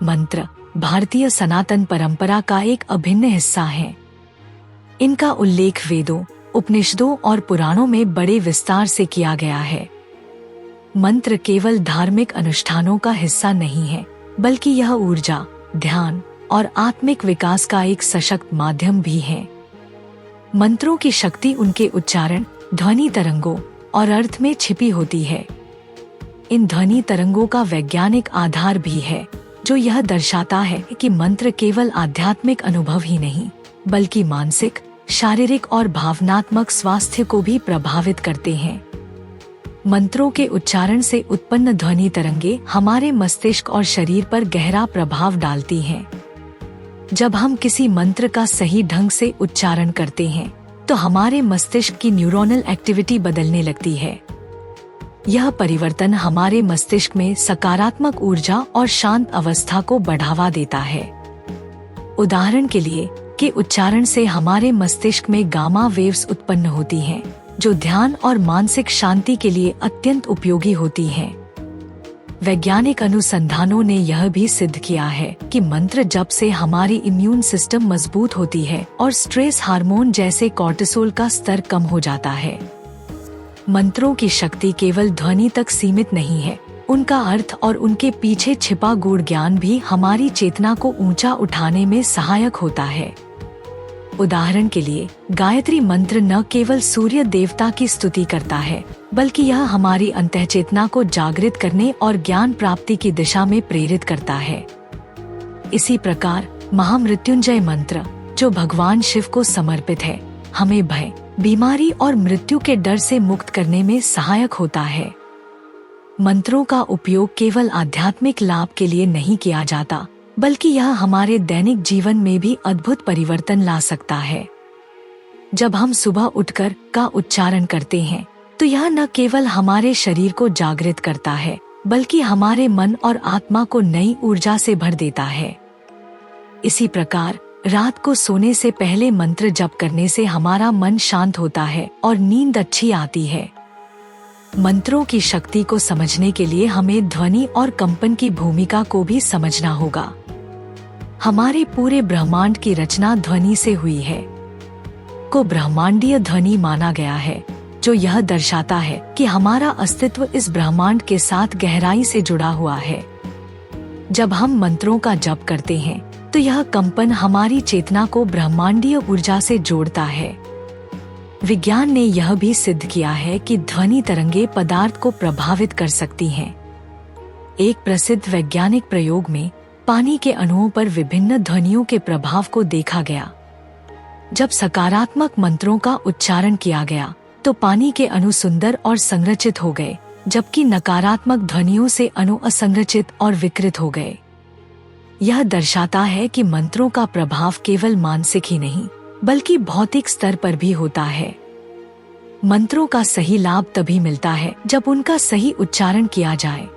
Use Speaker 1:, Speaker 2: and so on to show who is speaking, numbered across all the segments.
Speaker 1: मंत्र भारतीय सनातन परंपरा का एक अभिन्न हिस्सा हैं। इनका उल्लेख वेदों, उपनिषदों और पुराणों में बड़े विस्तार से किया गया है। मंत्र केवल धार्मिक अनुष्ठानों का हिस्सा नहीं है, बल्कि यह ऊर्जा, ध्यान और आत्मिक विकास का एक सशक्त माध्यम भी है। मंत्रों की शक्ति उनके उच्चारण, ध्वनि तरंगों और अर्थ में छिपी होती है। इन ध्वनि तरंगों का वैज्ञानिक आधार भी है, जो यह दर्शाता है कि मंत्र केवल आध्यात्मिक अनुभव ही नहीं, बल्कि मानसिक, शारीरिक और भावनात्मक स्वास्थ्य को भी प्रभावित करते हैं। मंत्रों के उच्चारण से उत्पन्न ध्वनि तरंगे हमारे मस्तिष्क और शरीर पर गहरा प्रभाव डालती हैं। जब हम किसी मंत्र का सही ढंग से उच्चारण करते हैं, तो हमारे मस्तिष्क की न्यूरोनल एक्टिविटी बदलने लगती है। यह परिवर्तन हमारे मस्तिष्क में सकारात्मक ऊर्जा और शांत अवस्था को बढ़ावा देता है। उदाहरण के लिए, के उच्चारण से हमारे मस्तिष्क में गामा वेव्स उत्पन्न होती हैं, जो ध्यान और मानसिक शांति के लिए अत्यंत उपयोगी होती हैं। वैज्ञानिक अनुसंधानों ने यह भी सिद्ध किया है कि मंत्र जप से हमारी इम्यून सिस्टम मजबूत होती है और स्ट्रेस हार्मोन जैसे कॉर्टिसोल का स्तर कम हो जाता है। मंत्रों की शक्ति केवल ध्वनि तक सीमित नहीं है, उनका अर्थ और उनके पीछे छिपा गूढ़ ज्ञान भी हमारी चेतना को ऊंचा उठाने में सहायक होता है। उदाहरण के लिए, गायत्री मंत्र न केवल सूर्य देवता की स्तुति करता है, बल्कि यह हमारी अंतःचेतना को जागृत करने और ज्ञान प्राप्ति की दिशा में प्रेरित करता है। इसी प्रकार महामृत्युंजय मंत्र, जो भगवान शिव को समर्पित है, हमें भय, बीमारी और मृत्यु के डर से मुक्त करने में सहायक होता है। मंत्रों का उपयोग केवल आध्यात्मिक लाभ के लिए नहीं किया जाता, बल्कि यह हमारे दैनिक जीवन में भी अद्भुत परिवर्तन ला सकता है। जब हम सुबह उठकर का उच्चारण करते हैं, तो यह न केवल हमारे शरीर को जागृत करता है, बल्कि हमारे मन और आत्मा को नई ऊर्जा से भर देता है। इसी प्रकार रात को सोने से पहले मंत्र जप करने से हमारा मन शांत होता है और नींद अच्छी आती है। मंत्रों की शक्ति को समझने के लिए हमें ध्वनि और कंपन की भूमिका को भी समझना होगा। हमारे पूरे ब्रह्मांड की रचना ध्वनि से हुई है, को ब्रह्मांडीय ध्वनि माना गया है, जो यह दर्शाता है कि हमारा अस्तित्व इस ब्रह्मांड के साथ गहराई से जुड़ा हुआ है। जब हम मंत्रों का जप करते हैं, तो यह कंपन हमारी चेतना को ब्रह्मांडीय ऊर्जा से जोड़ता है। विज्ञान ने यह भी सिद्ध किया है कि ध्वनि तरंगे पदार्थ को प्रभावित कर सकती हैं। एक प्रसिद्ध वैज्ञानिक प्रयोग में पानी के अणुओं पर विभिन्न ध्वनियों के प्रभाव को देखा गया। जब सकारात्मक मंत्रों का उच्चारण किया गया, तो पानी के अणु सुंदर और संरचित हो गए, जबकि नकारात्मक ध्वनियों से अणु असंरचित और विकृत हो गए। यह दर्शाता है कि मंत्रों का प्रभाव केवल मानसिक ही नहीं, बल्कि भौतिक स्तर पर भी होता है। मंत्रों का सही लाभ तभी मिलता है जब उनका सही उच्चारण किया जाए।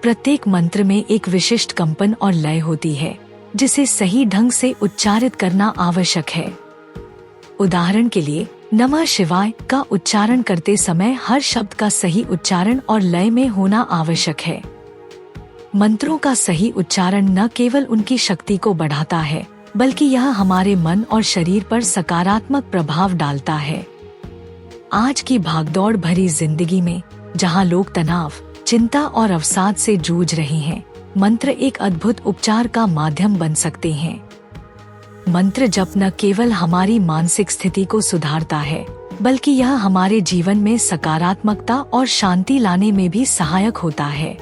Speaker 1: प्रत्येक मंत्र में एक विशिष्ट कंपन और लय होती है, जिसे सही ढंग से उच्चारित करना आवश्यक है। उदाहरण के लिए, नमः शिवाय का उच्चारण करते समय हर शब्द का सही उच्चारण और लय में होना आवश्यक है। मंत्रों का सही उच्चारण न केवल उनकी शक्ति को बढ़ाता है, बल्कि यह हमारे मन और शरीर पर सकारात्मक प्रभाव डालता है। आज की भागदौड़ भरी जिंदगी में, जहां लोग तनाव, चिंता और अवसाद से जूझ रहे हैं, मंत्र एक अद्भुत उपचार का माध्यम बन सकते हैं। मंत्र जप न केवल हमारी मानसिक स्थिति को सुधारता है, बल्कि यह हमारे जीवन में सकारात्मकता और शांति लाने में भी सहायक होता है।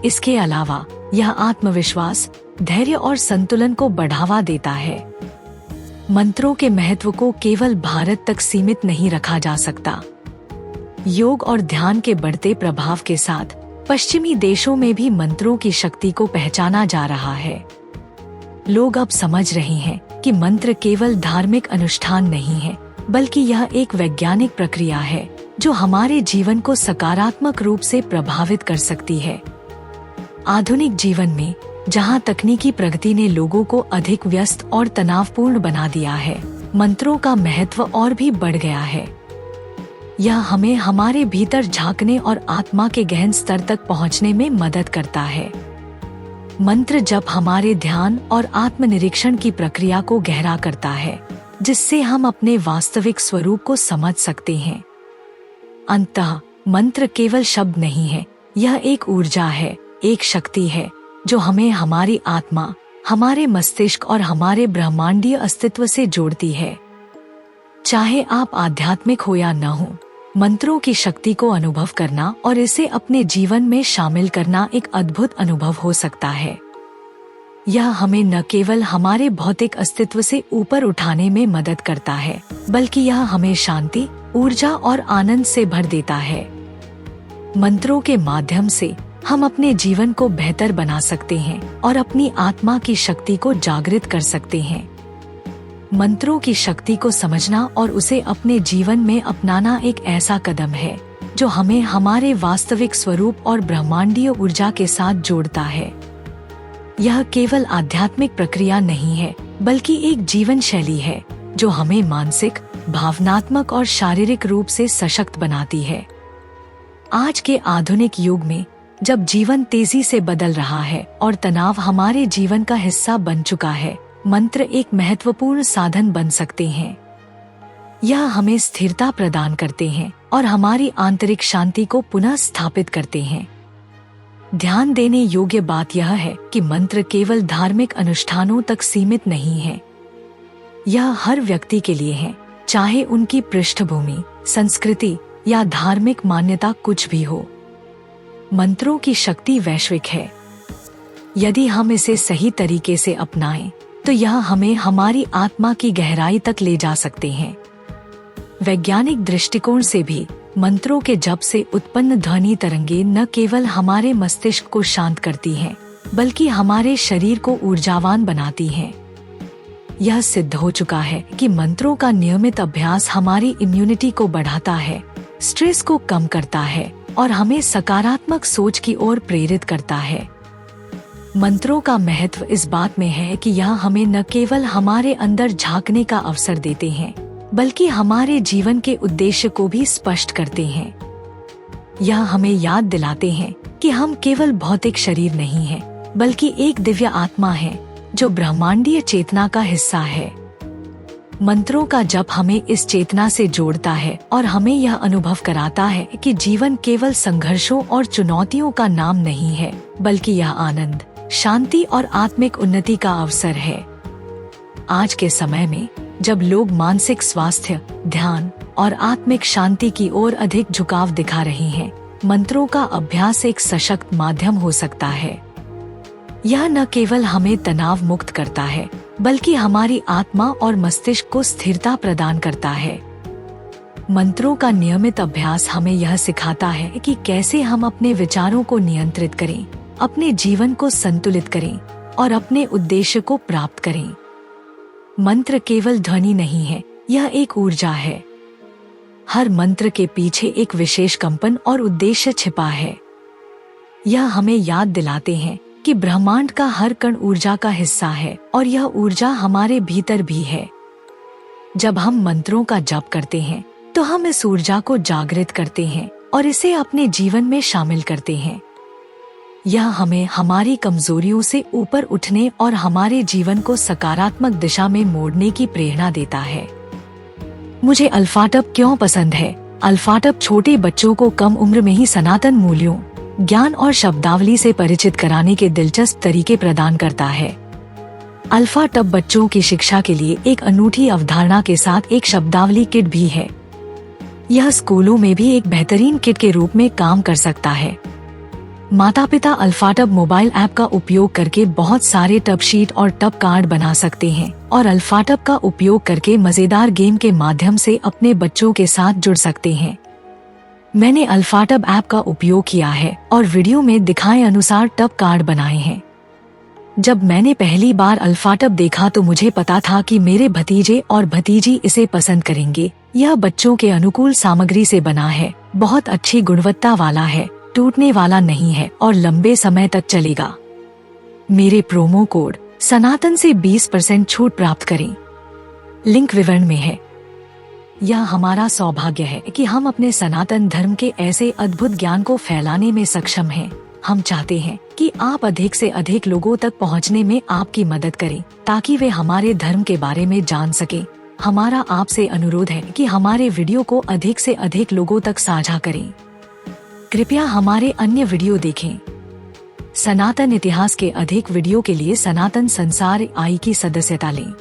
Speaker 1: इसके अलावा यह आत्मविश्वास, धैर्य और संतुलन को बढ़ावा देता है। मंत्रों के महत्व को केवल भारत तक सीमित नहीं रखा जा सकता। योग और ध्यान के बढ़ते प्रभाव के साथ पश्चिमी देशों में भी मंत्रों की शक्ति को पहचाना जा रहा है। लोग अब समझ रहे हैं कि मंत्र केवल धार्मिक अनुष्ठान नहीं है, बल्कि यह एक वैज्ञानिक प्रक्रिया है, जो हमारे जीवन को सकारात्मक रूप से प्रभावित कर सकती है। आधुनिक जीवन में, जहां तकनीकी प्रगति ने लोगों को अधिक व्यस्त और तनावपूर्ण बना दिया है, मंत्रों का महत्व और भी बढ़ गया है। यह हमें हमारे भीतर झांकने और आत्मा के गहन स्तर तक पहुंचने में मदद करता है। मंत्र जप हमारे ध्यान और आत्मनिरीक्षण की प्रक्रिया को गहरा करता है, जिससे हम अपने वास्तविक स्वरूप को समझ सकते हैं। अंततः मंत्र केवल शब्द नहीं है, यह एक ऊर्जा है, एक शक्ति है जो हमें हमारी आत्मा, हमारे मस्तिष्क और हमारे ब्रह्मांडीय अस्तित्व से जोड़ती है। चाहे आप आध्यात्मिक हो या न हो, मंत्रों की शक्ति को अनुभव करना और इसे अपने जीवन में शामिल करना एक अद्भुत अनुभव हो सकता है। यह हमें न केवल हमारे भौतिक अस्तित्व से ऊपर उठाने में मदद करता है, बल्कि यह हमें शांति, ऊर्जा और आनंद से भर देता है। मंत्रों के माध्यम से हम अपने जीवन को बेहतर बना सकते हैं और अपनी आत्मा की शक्ति को जागृत कर सकते हैं। मंत्रों की शक्ति को समझना और उसे अपने जीवन में अपनाना एक ऐसा कदम है जो हमें हमारे वास्तविक स्वरूप और ब्रह्मांडीय ऊर्जा के साथ जोड़ता है। यह केवल आध्यात्मिक प्रक्रिया नहीं है, बल्कि एक जीवन शैली है जो हमें मानसिक, भावनात्मक और शारीरिक रूप से सशक्त बनाती है। आज के आधुनिक युग में जब जीवन तेजी से बदल रहा है और तनाव हमारे जीवन का हिस्सा बन चुका है, मंत्र एक महत्वपूर्ण साधन बन सकते हैं। यह हमें स्थिरता प्रदान करते हैं और हमारी आंतरिक शांति को पुनः स्थापित करते हैं। ध्यान देने योग्य बात यह है कि मंत्र केवल धार्मिक अनुष्ठानों तक सीमित नहीं है। यह हर व्यक्ति के लिए है, चाहे उनकी पृष्ठभूमि, संस्कृति या धार्मिक मान्यता कुछ भी हो। मंत्रों की शक्ति वैश्विक है। यदि हम इसे सही तरीके से अपनाएं, तो यह हमें हमारी आत्मा की गहराई तक ले जा सकते हैं। वैज्ञानिक दृष्टिकोण से भी मंत्रों के जप से उत्पन्न ध्वनि तरंगे न केवल हमारे मस्तिष्क को शांत करती हैं, बल्कि हमारे शरीर को ऊर्जावान बनाती हैं। यह सिद्ध हो चुका है कि मंत्रों का नियमित अभ्यास हमारी इम्यूनिटी को बढ़ाता है, स्ट्रेस को कम करता है और हमें सकारात्मक सोच की ओर प्रेरित करता है। मंत्रों का महत्व इस बात में है कि यह हमें न केवल हमारे अंदर झांकने का अवसर देते हैं, बल्कि हमारे जीवन के उद्देश्य को भी स्पष्ट करते हैं। यह हमें याद दिलाते हैं कि हम केवल भौतिक शरीर नहीं हैं, बल्कि एक दिव्य आत्मा है जो ब्रह्मांडीय चेतना का हिस्सा है। मंत्रों का जप हमें इस चेतना से जोड़ता है और हमें यह अनुभव कराता है कि जीवन केवल संघर्षों और चुनौतियों का नाम नहीं है, बल्कि यह आनंद, शांति और आत्मिक उन्नति का अवसर है। आज के समय में जब लोग मानसिक स्वास्थ्य, ध्यान और आत्मिक शांति की ओर अधिक झुकाव दिखा रहे हैं, मंत्रों का अभ्यास एक सशक्त माध्यम हो सकता है। यह न केवल हमें तनाव मुक्त करता है, बल्कि हमारी आत्मा और मस्तिष्क को स्थिरता प्रदान करता है। मंत्रों का नियमित अभ्यास हमें यह सिखाता है कि कैसे हम अपने विचारों को नियंत्रित करें, अपने जीवन को संतुलित करें और अपने उद्देश्य को प्राप्त करें। मंत्र केवल ध्वनि नहीं है, यह एक ऊर्जा है। हर मंत्र के पीछे एक विशेष कंपन और उद्देश्य छिपा है। यह हमें याद दिलाते हैं कि ब्रह्मांड का हर कण ऊर्जा का हिस्सा है और यह ऊर्जा हमारे भीतर भी है। जब हम मंत्रों का जप करते हैं, तो हम इस ऊर्जा को जागृत करते हैं और इसे अपने जीवन में शामिल करते हैं। यह हमें हमारी कमजोरियों से ऊपर उठने और हमारे जीवन को सकारात्मक दिशा में मोड़ने की प्रेरणा देता है। मुझे अल्फाटब क्यों पसंद है? अल्फाटब छोटे बच्चों को कम उम्र में ही सनातन मूल्यों, ज्ञान और शब्दावली से परिचित कराने के दिलचस्प तरीके प्रदान करता है। अल्फाटब बच्चों की शिक्षा के लिए एक अनूठी अवधारणा के साथ एक शब्दावली किट भी है। यह स्कूलों में भी एक बेहतरीन किट के रूप में काम कर सकता है। माता पिता अल्फाटब मोबाइल ऐप का उपयोग करके बहुत सारे टब शीट और टब कार्ड बना सकते हैं और अल्फाटब का उपयोग करके मजेदार गेम के माध्यम से अपने बच्चों के साथ जुड़ सकते हैं। मैंने अल्फाटब ऐप का उपयोग किया है और वीडियो में दिखाए अनुसार टब कार्ड बनाए हैं। जब मैंने पहली बार अल्फाटब देखा तो मुझे पता था कि मेरे भतीजे और भतीजी इसे पसंद करेंगे। यह बच्चों के अनुकूल सामग्री से बना है, बहुत अच्छी गुणवत्ता वाला है, टूटने वाला नहीं है और लंबे समय तक चलेगा। मेरे प्रोमो कोड सनातन से 20% छूट प्राप्त करें। लिंक विवरण में है। यह हमारा सौभाग्य है कि हम अपने सनातन धर्म के ऐसे अद्भुत ज्ञान को फैलाने में सक्षम हैं, हम चाहते हैं कि आप अधिक से अधिक लोगों तक पहुंचने में आपकी मदद करें ताकि वे हमारे धर्म के बारे में जान सके। हमारा आपसे अनुरोध है कि हमारे वीडियो को अधिक से अधिक लोगों तक साझा करें। कृपया हमारे अन्य वीडियो देखें। सनातन इतिहास के अधिक वीडियो के लिए सनातन संसार आई की सदस्यता लें।